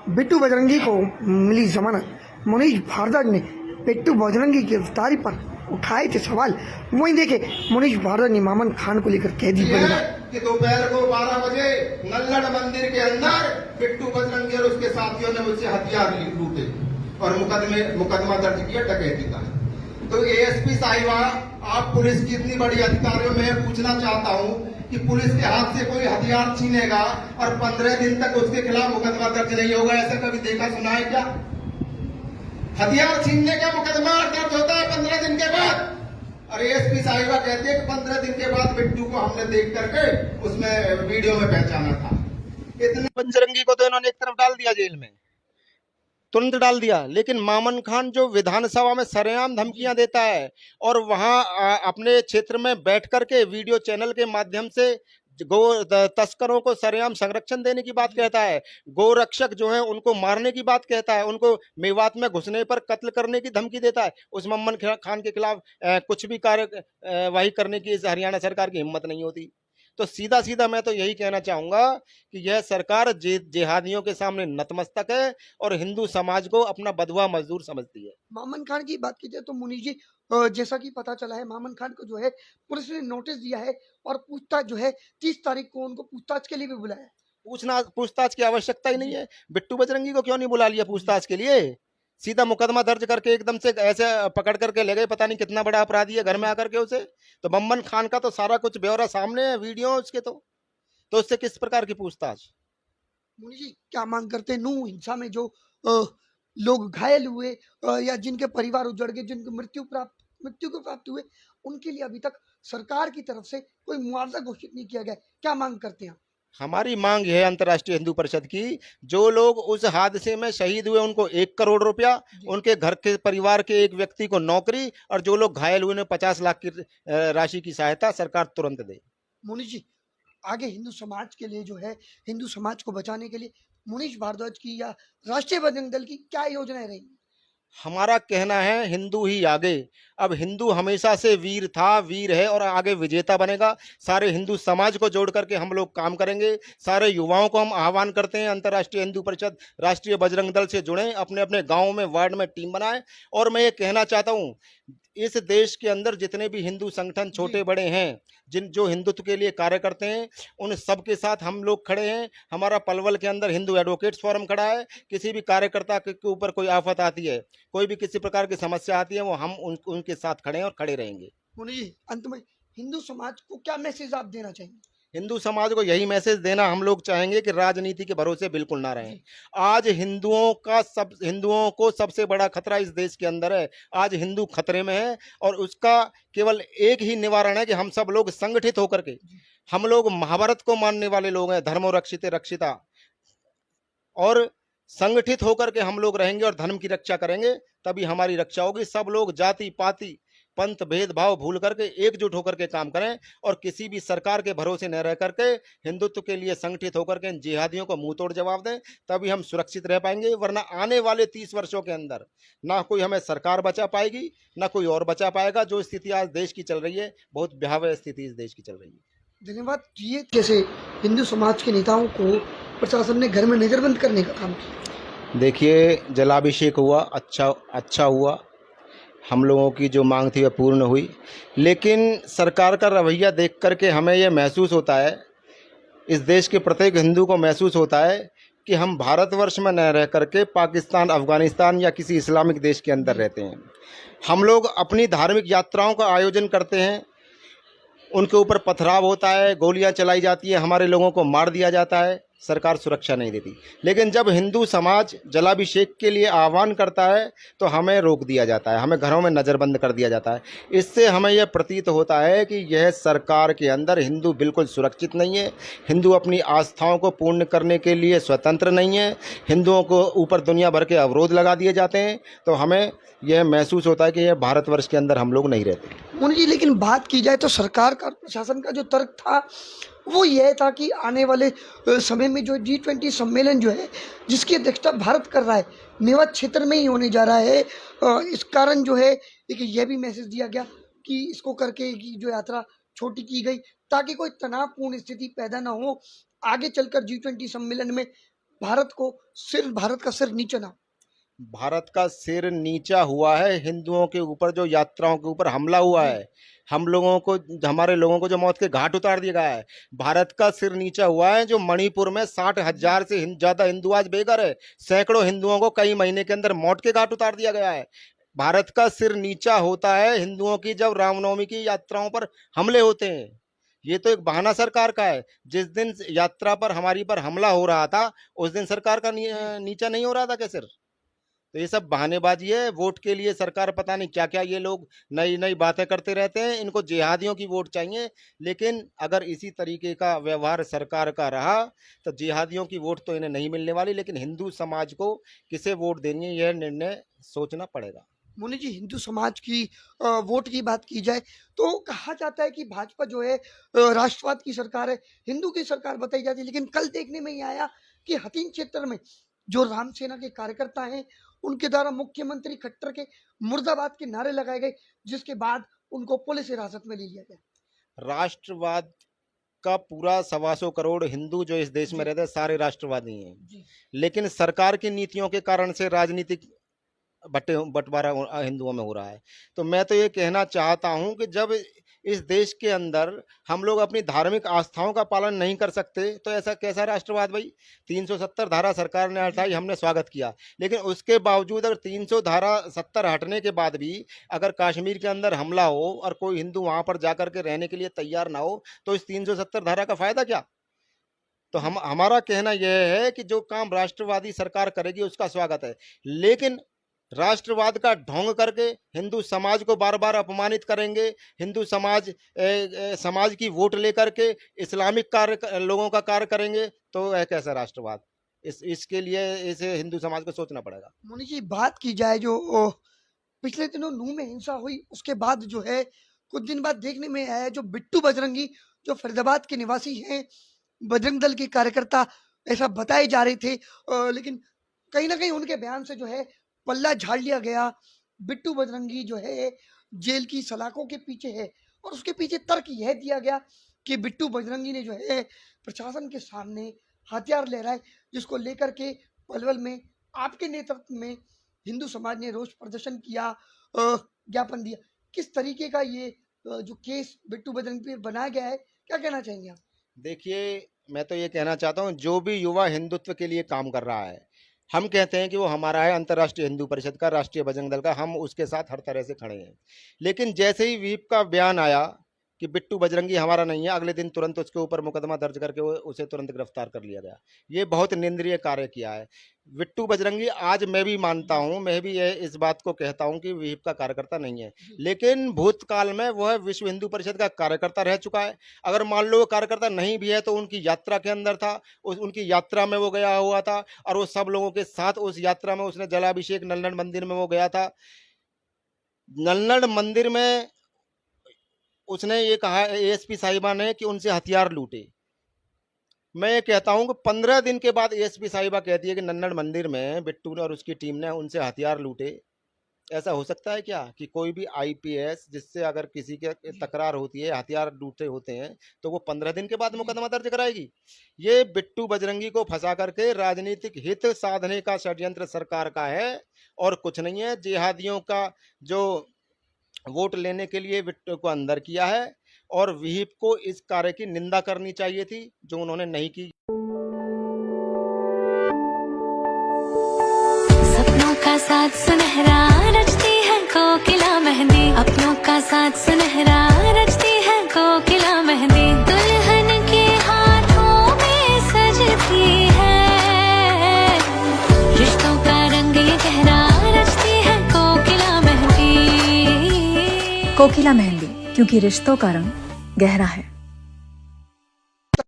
बिट्टू बजरंगी को मिली जमानत। मुनीश भारद्वाज ने बिट्टू बजरंगी की गिरफ्तारी पर उठाए थे सवाल। वहीं देखे मुनीश भारद्वाज ने मामन खान को लेकर कह दी बड़ी बात कि दोपहर को 12 बजे नल्लड़ मंदिर के अंदर बिट्टू बजरंगी और उसके साथियों ने मुझसे हथियार लूटे और मुकदमा दर्ज किया डकैती का। तो एएसपी साहिबा, आप पुलिस की इतनी बड़ी अधिकारियों में पूछना चाहता हूं कि पुलिस के हाथ से कोई हथियार छीनेगा और 15 दिन तक उसके खिलाफ मुकदमा दर्ज नहीं होगा, ऐसा कभी देखा सुना है क्या? हथियार छीनने का मुकदमा दर्ज होता है 15 दिन के बाद। और एएसपी साहिबा कहते हैं कि 15 दिन के बाद बिट्टू को हमने देख करके उसमें वीडियो में पहचाना था। इतने बजरंगी को तो इन्होंने एक तरफ डाल दिया, जेल में तुरंत डाल दिया, लेकिन मामन खान जो विधानसभा में सरेआम धमकियां देता है और वहां अपने क्षेत्र में बैठ करके वीडियो चैनल के माध्यम से गो तस्करों को सरेआम संरक्षण देने की बात कहता है, गोरक्षक जो है उनको मारने की बात कहता है, उनको मेवात में घुसने पर कत्ल करने की धमकी देता है। उस मामन खान के खिलाफ कुछ भी कार्यवाही करने की इस हरियाणा सरकार की हिम्मत नहीं होती। तो सीधा सीधा मैं तो यही कहना चाहूंगा कि यह सरकार जिहादियों के सामने नतमस्तक है और हिंदू समाज को अपना बधुआ मजदूर समझती है। मामन खान की बात की जाए तो मुनीष जी, जैसा कि पता चला है मामन खान को जो है पुलिस ने नोटिस दिया है और पूछताछ जो है 30 तारीख को उनको पूछताछ के लिए भी बुलाया है। पूछताछ की आवश्यकता ही नहीं है। बिट्टू बजरंगी को क्यों नहीं बुला लिया पूछताछ के लिए? सीधा मुकदमा दर्ज करके एकदम से ऐसे पकड़ करके ले गए, पता नहीं कितना बड़ा अपराधी है, घर में आकर के उसे। तो बम्बन खान का तो सारा कुछ ब्यौरा सामने है, वीडियो उसके। तो उससे किस प्रकार की पूछताछ? मुनीष जी, क्या मांग करते हैं? नू हिंसा में जो लोग घायल हुए या जिनके परिवार उजड़ गए, जिनकी मृत्यु को प्राप्त हुए, उनके लिए अभी तक सरकार की तरफ से कोई मुआवजा घोषित नहीं किया गया। क्या मांग करते हैं? हमारी मांग है अंतर्राष्ट्रीय हिंदू परिषद की, जो लोग उस हादसे में शहीद हुए उनको 1 करोड़ रुपया, उनके घर के परिवार के एक व्यक्ति को नौकरी, और जो लोग घायल हुए उन्हें 50 लाख की राशि की सहायता सरकार तुरंत दे। मुनीष जी, आगे हिंदू समाज के लिए जो है, हिंदू समाज को बचाने के लिए मुनीश भारद्वाज की या राष्ट्रीय बजरंग दल की क्या योजनाएं रहेंगी? हमारा कहना है हिंदू ही आगे। अब हिंदू हमेशा से वीर था, वीर है और आगे विजेता बनेगा। सारे हिंदू समाज को जोड़ करके हम लोग काम करेंगे। सारे युवाओं को हम आह्वान करते हैं, अंतर्राष्ट्रीय हिंदू परिषद राष्ट्रीय बजरंग दल से जुड़ें, अपने अपने गाँव में, वार्ड में टीम बनाएं। और मैं ये कहना चाहता हूँ, इस देश के अंदर जितने भी हिंदू संगठन छोटे बड़े हैं, जो हिंदुत्व के लिए कार्य करते हैं, उन सब के साथ हम लोग खड़े हैं। हमारा पलवल के अंदर हिंदू एडवोकेट्स फोरम खड़ा है। किसी भी कार्यकर्ता के ऊपर कोई आफत आती है, कोई भी किसी प्रकार की समस्या आती है, वो हम उनके साथ खड़े हैं और खड़े रहेंगे। मुनीष जी, अंत में हिंदू समाज को क्या मैसेज आप देना चाहेंगे? हिंदू समाज को यही मैसेज देना हम लोग चाहेंगे कि राजनीति के भरोसे बिल्कुल ना रहें। आज हिंदुओं को सबसे बड़ा खतरा इस देश के अंदर है। आज हिंदू खतरे में है और उसका केवल एक ही निवारण है कि हम सब लोग संगठित होकर के, हम लोग महाभारत को मानने वाले लोग हैं, धर्मो रक्षिते रक्षिता, और संगठित होकर के हम लोग रहेंगे और धर्म की रक्षा करेंगे, तभी हमारी रक्षा होगी। सब लोग जाति पाति पंथ भेदभाव भूल करके एकजुट होकर के काम करें और किसी भी सरकार के भरोसे न रह करके हिंदुत्व के लिए संगठित होकर के इन जिहादियों को मुंह तोड़ जवाब दें, तभी हम सुरक्षित रह पाएंगे। वरना आने वाले 30 वर्षों के अंदर ना कोई हमें सरकार बचा पाएगी, ना कोई और बचा पाएगा। जो स्थिति आज देश की चल रही है, बहुत भयावह स्थिति इस देश की चल रही है। धन्यवाद। ये कैसे हिंदू समाज के नेताओं को प्रशासन ने घर में नजरबंद करने का काम किया? देखिए, जलाभिषेक हुआ, अच्छा हुआ, हम लोगों की जो मांग थी वह पूर्ण हुई। लेकिन सरकार का रवैया देख करके हमें यह महसूस होता है, इस देश के प्रत्येक हिंदू को महसूस होता है कि हम भारतवर्ष में न रह करके पाकिस्तान, अफगानिस्तान या किसी इस्लामिक देश के अंदर रहते हैं। हम लोग अपनी धार्मिक यात्राओं का आयोजन करते हैं, उनके ऊपर पथराव होता है, गोलियां चलाई जाती है, हमारे लोगों को मार दिया जाता है, सरकार सुरक्षा नहीं देती। लेकिन जब हिंदू समाज जलाभिषेक के लिए आह्वान करता है तो हमें रोक दिया जाता है, हमें घरों में नज़रबंद कर दिया जाता है। इससे हमें यह प्रतीत होता है कि यह सरकार के अंदर हिंदू बिल्कुल सुरक्षित नहीं है, हिंदू अपनी आस्थाओं को पूर्ण करने के लिए स्वतंत्र नहीं है, हिंदुओं को ऊपर दुनिया भर के अवरोध लगा दिए जाते हैं। तो हमें यह महसूस होता है कि यह भारतवर्ष के अंदर हम लोग नहीं रहते। मुनीष जी, लेकिन बात की जाए तो सरकार का, प्रशासन का जो तर्क था वो यह था कि आने वाले समय में जो G20 सम्मेलन जो है, जिसकी अध्यक्षता भारत कर रहा है, मेवात क्षेत्र में ही होने जा रहा है। इस कारण जो है एक यह भी मैसेज दिया गया कि इसको करके की जो यात्रा छोटी की गई ताकि कोई तनावपूर्ण स्थिति पैदा ना हो। आगे चलकर G20 सम्मेलन में भारत का सिर नीचे ना? भारत का सिर नीचा हुआ है, हिंदुओं के ऊपर जो यात्राओं के ऊपर हमला हुआ है, हम लोगों को, हमारे लोगों को जो मौत के घाट उतार दिया गया है। भारत का सिर नीचा हुआ है, जो मणिपुर में 60,000 से ज्यादा हिंदू आज बेघर है। सैकड़ों हिंदुओं को कई महीने के अंदर मौत के घाट उतार दिया गया है। भारत का सिर नीचा होता है हिंदुओं की जब रामनवमी की यात्राओं पर हमले होते हैं। ये तो एक बहाना सरकार का है। जिस दिन यात्रा पर हमारी पर हमला हो रहा था, उस दिन सरकार का नीचा नहीं हो रहा था क्या सिर? तो ये सब बहानेबाजी है। वोट के लिए सरकार पता नहीं क्या क्या ये लोग नई नई बातें करते रहते हैं। इनको जिहादियों की वोट चाहिए, लेकिन अगर इसी तरीके का व्यवहार सरकार का रहा तो जिहादियों की वोट तो इन्हें नहीं मिलने वाली, लेकिन हिंदू समाज को किसे वोट देनी है यह निर्णय सोचना पड़ेगा। मोनी जी, हिंदू समाज की वोट की बात की जाए तो कहा जाता है कि भाजपा जो है राष्ट्रवाद की सरकार है, हिंदू की सरकार बताई जाती है, लेकिन कल देखने में ये आया कि हथीन क्षेत्र में जो राम सेना के कार्यकर्ता हैं उनके द्वारा मुख्यमंत्री खट्टर के मुर्दाबाद के नारे लगाए गए, जिसके बाद उनको पुलिस हिरासत में ले लिया गया। राष्ट्रवाद का पूरा 125 करोड़ हिंदू जो इस देश में रहते हैं सारे राष्ट्रवादी हैं, लेकिन सरकार की नीतियों के कारण से राजनीतिक बंटवारा हिंदुओं में हो रहा है। तो मैं तो ये कहना चाहता हूं कि जब इस देश के अंदर हम लोग अपनी धार्मिक आस्थाओं का पालन नहीं कर सकते तो ऐसा कैसा राष्ट्रवाद भाई? 370 धारा सरकार ने हटाई, हमने स्वागत किया, लेकिन उसके बावजूद अगर 370 हटने के बाद भी अगर कश्मीर के अंदर हमला हो और कोई हिंदू वहां पर जाकर के रहने के लिए तैयार ना हो तो इस 370 धारा का फायदा क्या? तो हमारा कहना यह है कि जो काम राष्ट्रवादी सरकार करेगी उसका स्वागत है, लेकिन राष्ट्रवाद का ढोंग करके हिंदू समाज को बार बार अपमानित करेंगे, हिंदू समाज की वोट लेकर के इस्लामिक कार्य लोगों का कार्य करेंगे, तो वह कैसा राष्ट्रवाद? इसके लिए इसे हिंदू समाज को सोचना पड़ेगा। मोनी जी, बात की जाए जो पिछले दिनों नूह में हिंसा हुई, उसके बाद जो है कुछ दिन बाद देखने में आया जो बिट्टू बजरंगी जो फरीदाबाद के निवासी हैं, बजरंग दल के कार्यकर्ता ऐसा बताए जा रहे थे, लेकिन कहीं ना कहीं उनके बयान से जो है पल्ला झाड़ लिया गया। बिट्टू बजरंगी जो है जेल की सलाखों के पीछे है, और उसके पीछे तर्क यह दिया गया कि बिट्टू बजरंगी ने जो है प्रशासन के सामने हथियार लहराए, जिसको लेकर के पलवल में आपके नेतृत्व में हिंदू समाज ने रोष प्रदर्शन किया, ज्ञापन दिया। किस तरीके का ये जो केस बिट्टू बजरंगी पे बनाया गया है, क्या कहना चाहेंगे आप? देखिए, मैं तो ये कहना चाहता हूँ, जो भी युवा हिंदुत्व के लिए काम कर रहा है, हम कहते हैं कि वो हमारा है, अंतर्राष्ट्रीय हिंदू परिषद का, राष्ट्रीय बजरंग दल का, हम उसके साथ हर तरह से खड़े हैं। लेकिन जैसे ही व्हीप का बयान आया कि बिट्टू बजरंगी हमारा नहीं है, अगले दिन तुरंत उसके ऊपर मुकदमा दर्ज करके उसे तुरंत गिरफ्तार कर लिया गया। ये बहुत निंदनीय कार्य किया है। बिट्टू बजरंगी, आज मैं भी मानता हूं, मैं भी इस बात को कहता हूं कि व्हीप का कार्यकर्ता नहीं है, लेकिन भूतकाल में वह विश्व हिंदू परिषद का कार्यकर्ता रह चुका है। अगर मान लो वो कार्यकर्ता नहीं भी है तो उनकी यात्रा के अंदर था, उनकी यात्रा में वो गया हुआ था, और वो सब लोगों के साथ उस यात्रा में उसने जलाभिषेक नलनड़ मंदिर में वो गया था। नलनड़ मंदिर में उसने ये कहा एएसपी साहिबा ने कि उनसे हथियार लूटे। मैं ये कहता हूं कि 15 दिन के बाद एएसपी साहिबा कहती है कि नन्नड़ मंदिर में बिट्टू और उसकी टीम ने उनसे हथियार लूटे। ऐसा हो सकता है क्या कि कोई भी आईपीएस जिससे अगर किसी के तकरार होती है, हथियार लूटे होते हैं, तो वो 15 दिन के बाद मुकदमा दर्ज कराएगी? ये बिट्टू बजरंगी को फंसा करके राजनीतिक हित साधने का षड्यंत्र सरकार का है और कुछ नहीं है। जिहादियों का जो वोट लेने के लिए बिट्टू को अंदर किया है, और व्हीप को इस कार्य की निंदा करनी चाहिए थी जो उन्होंने नहीं की। सपनों का साथ सुनहरा रचती है कोकिला मेहंदी, अपनों का साथ सुनहरा रचती है कोकिला मेहंदी, दुल्हन के हाथों में सजती है, रिश्तों का रंग ये गहरा रचती है कोकिला मेहंदी। कोकिला मेहंदी, क्योंकि रिश्तों का रंग गहरा है।